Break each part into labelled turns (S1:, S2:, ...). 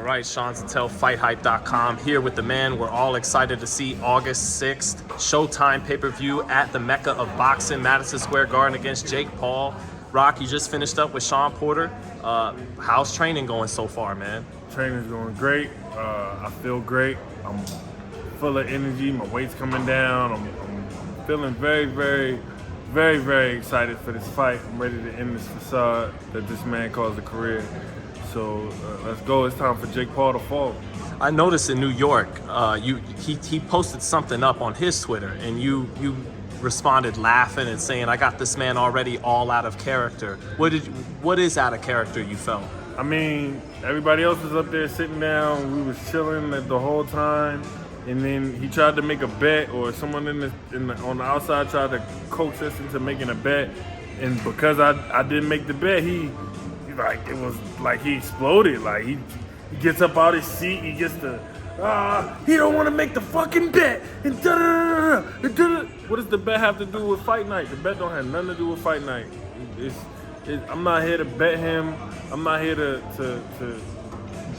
S1: All right, Sean Zattel, FightHype.com, here with the man we're all excited to see August 6th. Showtime pay-per-view at the Mecca of Boxing, Madison Square Garden against Jake Paul. Rock, you just finished up with Sean Porter. How's training going so far, man?
S2: Training's going great. I feel great. I'm full of energy. My weight's coming down. I'm feeling very, very, very, very excited for this fight. I'm ready to end this facade that this man calls a career. So let's go. It's time for Jake Paul to fall.
S1: I noticed in New York, he posted something up on his Twitter, and you responded laughing and saying, "I got this man already all out of character." What is out of character, you felt?
S2: I mean, everybody else was up there sitting down. We was chilling the whole time, and then he tried to make a bet, or someone on the outside tried to coax us into making a bet, and because I didn't make the bet, it was like he exploded. Like he gets up out his seat, he gets the he don't want to make the fucking bet. And what does the bet have to do with fight night? The bet don't have nothing to do with fight night. I'm not here to bet him. I'm not here to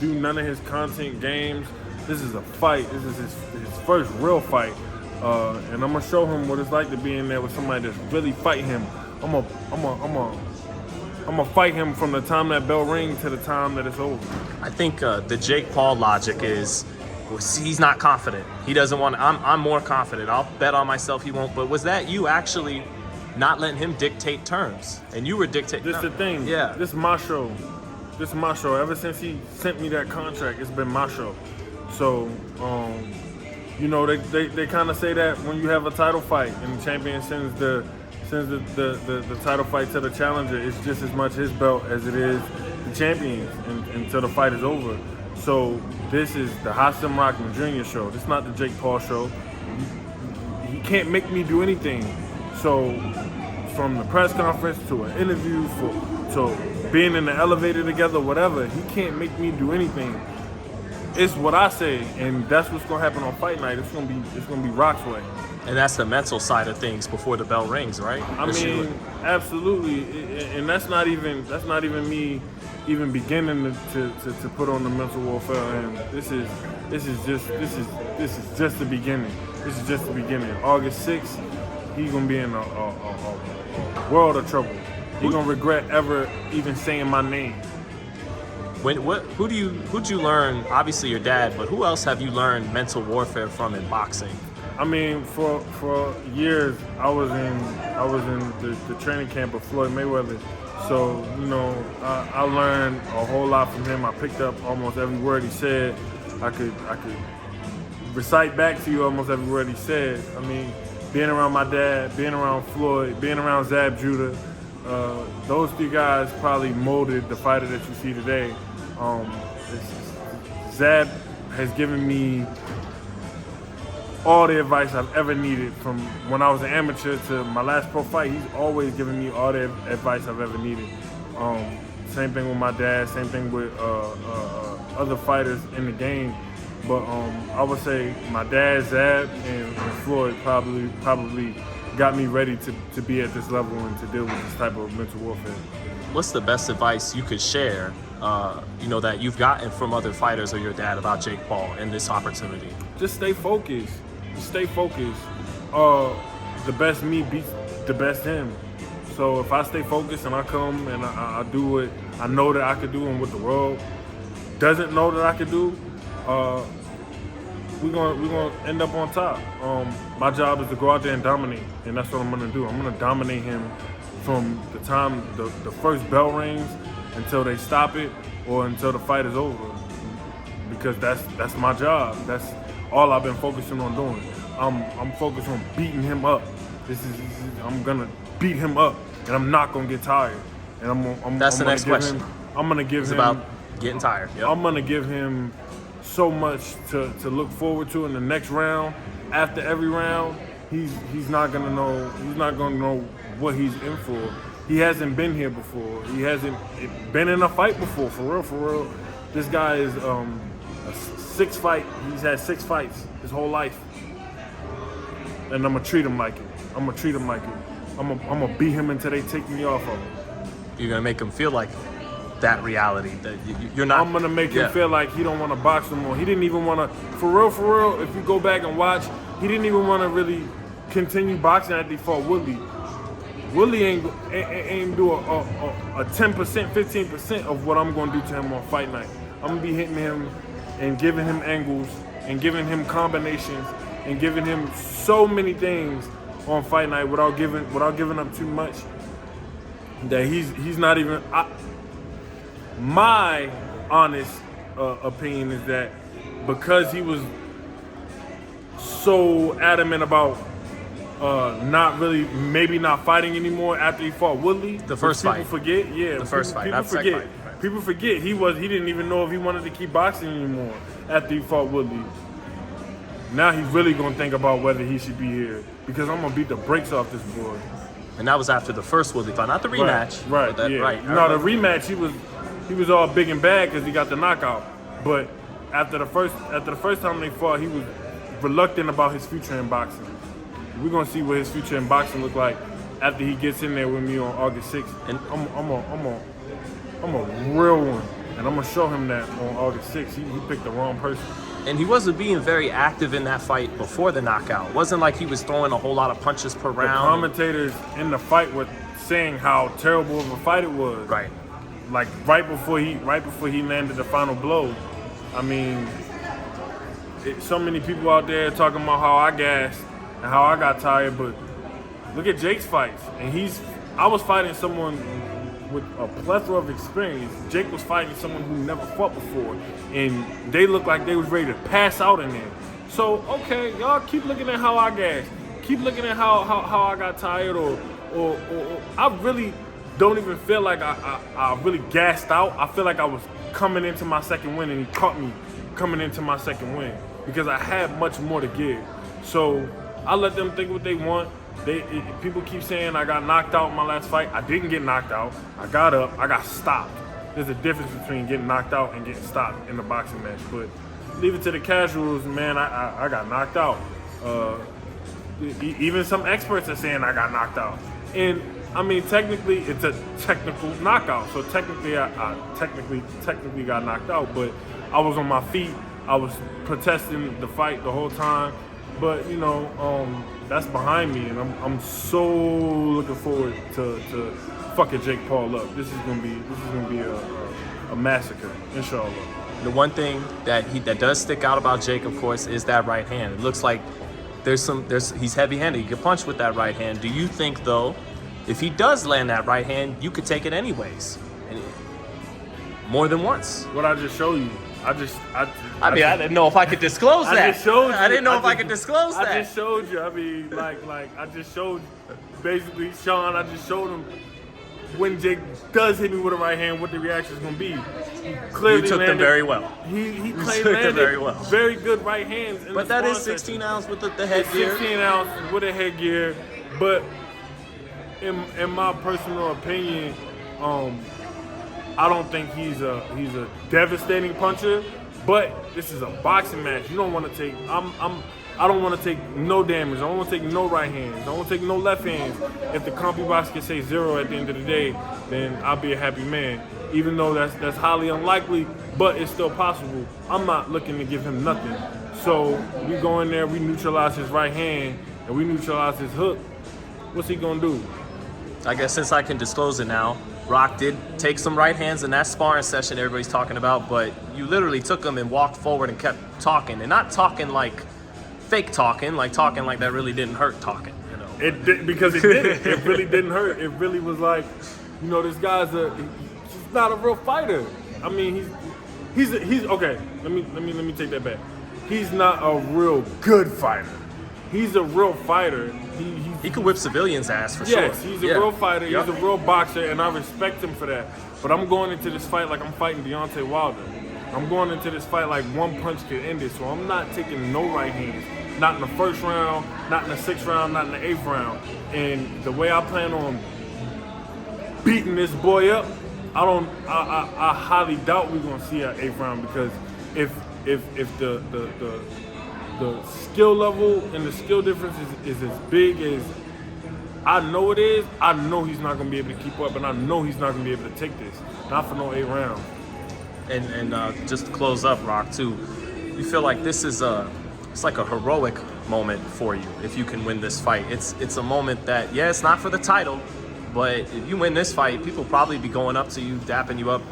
S2: do none of his content games. This is a fight. This is his first real fight, and I'm gonna show him what it's like to be in there with somebody that's really fighting him. I'm gonna fight him from the time that bell rings to the time that it's over.
S1: I think the Jake Paul logic is he's not confident. He doesn't want. I'm more confident. I'll bet on myself he won't. But was that you actually not letting him dictate terms, and you were dictating?
S2: This is the thing.
S1: Yeah.
S2: This is my show. This is my show. Ever since he sent me that contract, it's been my show. So, you know, they kind of say that when you have a title fight and the champion sends the title fight to the challenger, it's just as much his belt as it is the champion's until the fight is over. So this is the Hasim Rahman Jr. show. This is not the Jake Paul show. He can't make me do anything. So from the press conference to an interview to being in the elevator together, whatever, he can't make me do anything. It's what I say, and that's what's gonna happen on fight night. It's gonna be Rock's way.
S1: And that's the mental side of things before the bell rings, right?
S2: I mean, absolutely, and that's not even me even beginning to put on the mental warfare. And this is just the beginning. This is just the beginning. August 6th, he's gonna be in a world of trouble. He's gonna regret ever even saying my name.
S1: Who'd you learn? Obviously your dad, but who else have you learned mental warfare from in boxing?
S2: I mean, for years I was in the training camp of Floyd Mayweather, so you know I learned a whole lot from him. I picked up almost every word he said. I could recite back to you almost every word he said. I mean, being around my dad, being around Floyd, being around Zab Judah, those three guys probably molded the fighter that you see today. Zab has given me all the advice I've ever needed, from when I was an amateur to my last pro fight. He's always given me all the advice I've ever needed. Same thing with my dad, same thing with other fighters in the game. But I would say my dad, Zab, and Floyd probably got me ready to be at this level and to deal with this type of mental warfare.
S1: What's the best advice you could share, that you've gotten from other fighters or your dad about Jake Paul and this opportunity?
S2: Just stay focused. Just stay focused. The best me beats the best him. So if I stay focused and I come and I do what I know that I could do and what the world doesn't know that I could do, we're gonna end up on top. My job is to go out there and dominate, and that's what I'm gonna do. I'm gonna dominate him from the time the first bell rings until they stop it or until the fight is over, because that's my job. That's all I've been focusing on doing. I'm focused on beating him up. I'm gonna beat him up, and I'm not gonna get tired. And
S1: that's the next question.
S2: I'm gonna give
S1: it's
S2: him
S1: about getting tired. Yep.
S2: I'm gonna give him so much to look forward to in the next round. After every round, he's not gonna know. He's not gonna know what he's in for. He hasn't been here before. He hasn't been in a fight before. For real. This guy is he's had 6 fights his whole life. And I'm gonna treat him like it. I'm gonna beat him until they take me off of him.
S1: You're gonna make him feel like it. that reality that you're not.
S2: I'm gonna make him feel like he don't want to box no more. He didn't even want to, for real. If you go back and watch, he didn't even want to really continue boxing after he fought Woodley. Woodley ain't do a 10%, 15% of what I'm gonna do to him on fight night. I'm gonna be hitting him and giving him angles and giving him combinations and giving him so many things on fight night without giving up too much. That he's not even. My honest opinion is that because he was so adamant about maybe not fighting anymore after he fought Woodley.
S1: The first fight.
S2: People forget, yeah.
S1: The first fight, not the second fight. Right.
S2: People forget he didn't even know if he wanted to keep boxing anymore after he fought Woodley. Now he's really gonna think about whether he should be here because I'm gonna beat the brakes off this boy.
S1: And that was after the first Woodley fight, not the rematch.
S2: Right.
S1: That,
S2: yeah.
S1: Right.
S2: No, the rematch he was all big and bad because he got the knockout. But after the first time they fought, he was reluctant about his future in boxing. We're gonna see what his future in boxing look like after he gets in there with me on August 6th. And I'm a real one, and I'm gonna show him that on August 6th. He picked the wrong person.
S1: And he wasn't being very active in that fight before the knockout. It wasn't like he was throwing a whole lot of punches per round.
S2: The commentators in the fight were saying how terrible of a fight it was.
S1: Right.
S2: Like right before he landed the final blow. I mean, so many people out there talking about how I gassed and how I got tired, but look at Jake's fights. And I was fighting someone with a plethora of experience. Jake was fighting someone who never fought before, and they looked like they was ready to pass out in there. So, okay, y'all keep looking at how I gassed. Keep looking at how I got tired, or I really don't even feel like I really gassed out. I feel like I was coming into my second win, and he caught me coming into my second win because I had much more to give. So I let them think what they want. People keep saying I got knocked out in my last fight. I didn't get knocked out. I got up. I got stopped. There's a difference between getting knocked out and getting stopped in a boxing match. But leave it to the casuals, man. I got knocked out. Even some experts are saying I got knocked out. And I mean, technically, it's a technical knockout. So technically, I technically got knocked out. But I was on my feet. I was protesting the fight the whole time. But that's behind me, and I'm so looking forward to fucking Jake Paul up. This is gonna be a massacre, inshallah.
S1: The one thing that does stick out about Jake, of course, is that right hand. It looks like he's heavy-handed. He can punch with that right hand. Do you think, though, if he does land that right hand, you could take it anyways, more than once?
S2: What I just showed you. I
S1: didn't know if I could disclose that.
S2: I just showed you.
S1: I didn't know if I could disclose that.
S2: I just showed you. I mean, like I just showed, basically, Sean. I just showed him when Jake does hit me with a right hand, what the reaction is gonna be. He clearly
S1: you took them very well.
S2: He clearly landed
S1: very well.
S2: Very good right hands.
S1: But that is 16 ounce with the headgear.
S2: 16 ounce with a headgear. But in my personal opinion, I don't think he's a devastating puncher, but this is a boxing match. You don't want to take. I don't want to take no damage. I don't want to take no right hands. I don't want to take no left hands. If the compy box can say 0 at the end of the day, then I'll be a happy man. Even though that's highly unlikely, but it's still possible. I'm not looking to give him nothing. So we go in there, we neutralize his right hand, and we neutralize his hook. What's he gonna do?
S1: I guess since I can disclose it now, Rock did take some right hands in that sparring session everybody's talking about, but you literally took them and walked forward and kept talking, and not talking like fake talking, like talking like that really didn't hurt talking.
S2: It did, because it didn't. It really didn't hurt. It really was like, this guy's he's not a real fighter. I mean, he's okay. Let me take that back. He's not a real good fighter. He's a real fighter.
S1: He can whip civilians' ass for sure.
S2: Yes, he's a real fighter. Yep. He's a real boxer, and I respect him for that. But I'm going into this fight like I'm fighting Deontay Wilder. I'm going into this fight like one punch could end it, so I'm not taking no right hands. Not in the first round, not in the 6th round, not in the 8th round. And the way I plan on beating this boy up, I highly doubt we're gonna see an 8th round, because if the skill level and the skill difference is as big as I know it is. I know he's not gonna be able to keep up, and I know he's not gonna be able to take this. Not for no 8 rounds.
S1: And just to close up, Rock, too, you feel like this is it's like a heroic moment for you if you can win this fight. It's a moment that, yeah, it's not for the title, but if you win this fight, people probably be going up to you, dapping you up,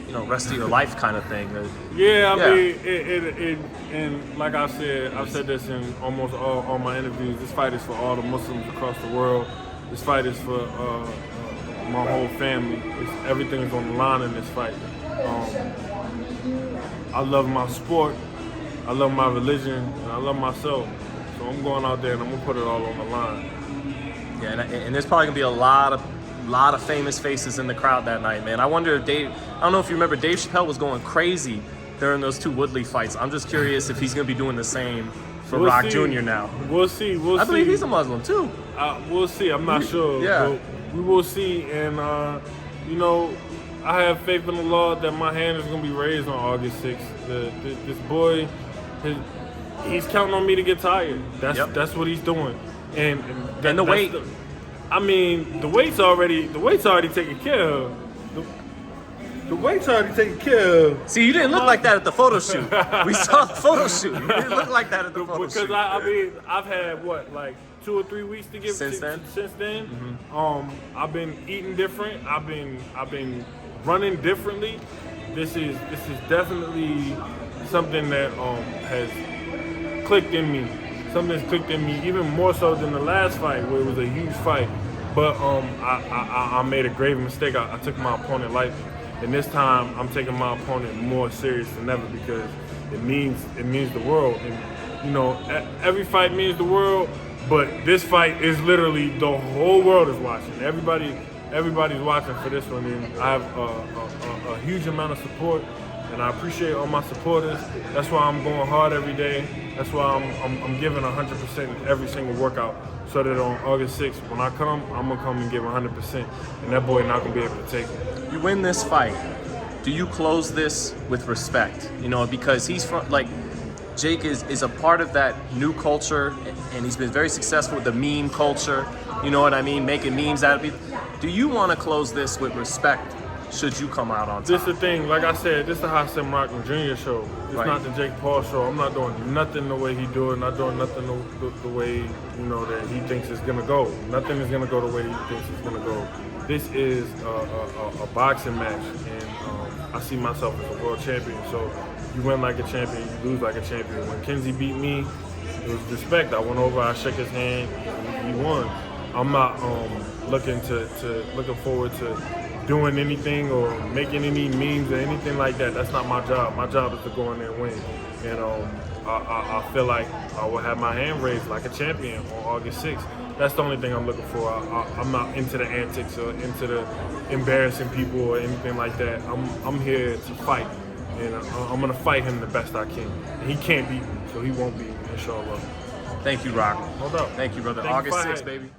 S1: you know, rest of your life kind of thing.
S2: Yeah, I mean, it and like I've said this in almost all my interviews. This fight is for all the Muslims across the world. This fight is for my whole family. Everything's on the line in this fight. I love my sport, I love my religion, and I love myself. So I'm going out there and I'm gonna put it all on the line.
S1: Yeah, and there's probably gonna be a lot of famous faces in the crowd that night, man. I wonder if I don't know if you remember, Dave Chappelle was going crazy during those 2 Woodley fights. I'm just curious if he's gonna be doing the same for Rock Jr. now.
S2: We'll see.
S1: I believe he's a Muslim too.
S2: We'll see. I'm not sure.
S1: Yeah.
S2: But we will see. And, you know, I have faith in the Lord that my hand is going to be raised on August 6th. This boy, he's counting on me to get tired. That's what he's doing. And
S1: the weight.
S2: The weight's already taken care of. The weight's already taken care of.
S1: See, you didn't look like that at the photo shoot. We saw the photo shoot. You didn't look like that at the photo shoot.
S2: Because I've had like 2 or 3 weeks to get
S1: since then.
S2: Mm-hmm. I've been eating different. I've been running differently. This is definitely something that has clicked in me. Something's clicked in me even more so than the last fight, where it was a huge fight. But I made a grave mistake. I took my opponent lightly. And this time, I'm taking my opponent more serious than ever because it means the world. And you know, every fight means the world, but this fight is literally the whole world is watching. Everybody's watching for this one, and I have a huge amount of support, and I appreciate all my supporters. That's why I'm going hard every day. That's why I'm giving 100% in every single workout, so that on August 6th, when I come, I'm gonna come and give 100%, and that boy not gonna be able to take it.
S1: You win this fight, do you close this with respect? You know, because he's from, like, Jake is a part of that new culture, and he's been very successful with the meme culture, you know what I mean, making memes out of people. Do you want to close this with respect should you come out on top?
S2: This is the thing, like I said, this is the Hasim Rahman Jr. show. It's not the Jake Paul show. I'm not doing nothing the way he do it, not doing nothing the way, you know, that he thinks it's gonna go. Nothing is gonna go the way he thinks it's gonna go. This is a boxing match, and I see myself as a world champion. So you win like a champion, you lose like a champion. When Kenzie beat me, it was respect. I went over, I shook his hand, he won. I'm not looking forward to doing anything or making any memes or anything like that. That's not my job. My job is to go in there and win. And I feel like I will have my hand raised like a champion on August 6th. That's the only thing I'm looking for. I'm not into the antics or into the embarrassing people or anything like that. I'm here to fight, and I'm gonna fight him the best I can. And he can't beat me, so he won't beat me, inshallah.
S1: Thank you, Rock.
S2: No doubt.
S1: Thank you, brother.
S2: Thank you,
S1: August 6th,
S2: FightHype.
S1: baby.